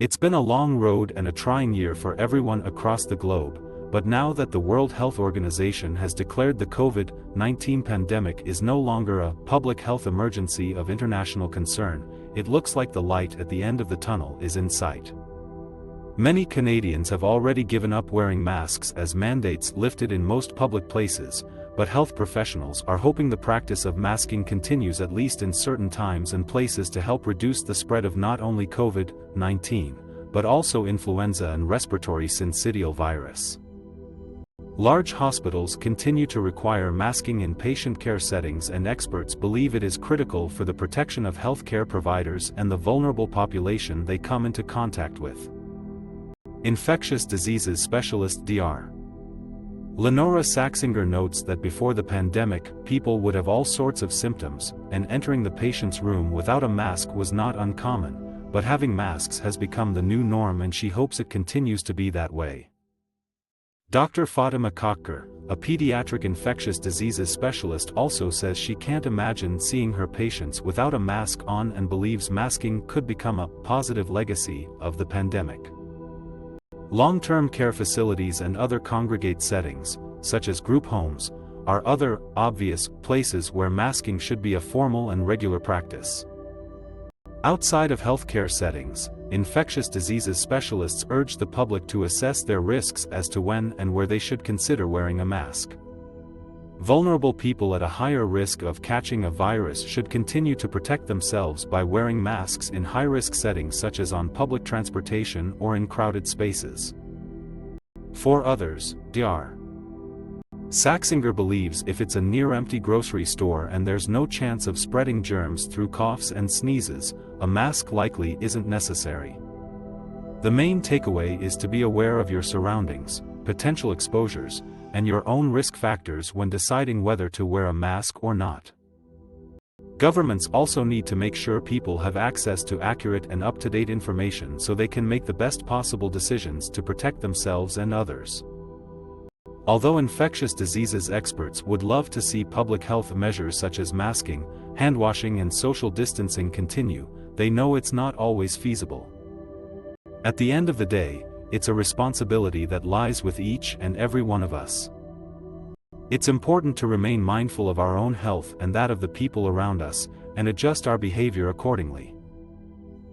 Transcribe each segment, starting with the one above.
It's been a long road and a trying year for everyone across the globe, but now that the World Health Organization has declared the COVID-19 pandemic is no longer a public health emergency of international concern, it looks like the light at the end of the tunnel is in sight. Many Canadians have already given up wearing masks as mandates lifted in most public places, but health professionals are hoping the practice of masking continues at least in certain times and places to help reduce the spread of not only COVID-19, but also influenza and respiratory syncytial virus. Large hospitals continue to require masking in patient care settings, and experts believe it is critical for the protection of healthcare providers and the vulnerable population they come into contact with. Infectious diseases specialist Dr. Lenora Saxinger notes that before the pandemic, people would have all sorts of symptoms, and entering the patient's room without a mask was not uncommon, but having masks has become the new norm, and she hopes it continues to be that way. Dr. Fatima Kakar, a pediatric infectious diseases specialist, also says she can't imagine seeing her patients without a mask on and believes masking could become a positive legacy of the pandemic. Long-term care facilities and other congregate settings, such as group homes, are other obvious places where masking should be a formal and regular practice. Outside of healthcare settings, infectious diseases specialists urge the public to assess their risks as to when and where they should consider wearing a mask. Vulnerable people at a higher risk of catching a virus should continue to protect themselves by wearing masks in high-risk settings such as on public transportation or in crowded spaces. For others, Dr. Saxinger believes if it's a near-empty grocery store and there's no chance of spreading germs through coughs and sneezes, a mask likely isn't necessary. The main takeaway is to be aware of your surroundings, potential exposures, and your own risk factors when deciding whether to wear a mask or not. Governments also need to make sure people have access to accurate and up-to-date information so they can make the best possible decisions to protect themselves and others. Although infectious diseases experts would love to see public health measures such as masking, hand-washing and social distancing continue, they know it's not always feasible. At the end of the day, it's a responsibility that lies with each and every one of us. It's important to remain mindful of our own health and that of the people around us, and adjust our behavior accordingly.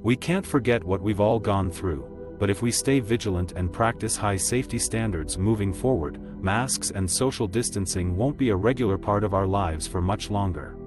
We can't forget what we've all gone through, but if we stay vigilant and practice high safety standards moving forward, masks and social distancing won't be a regular part of our lives for much longer.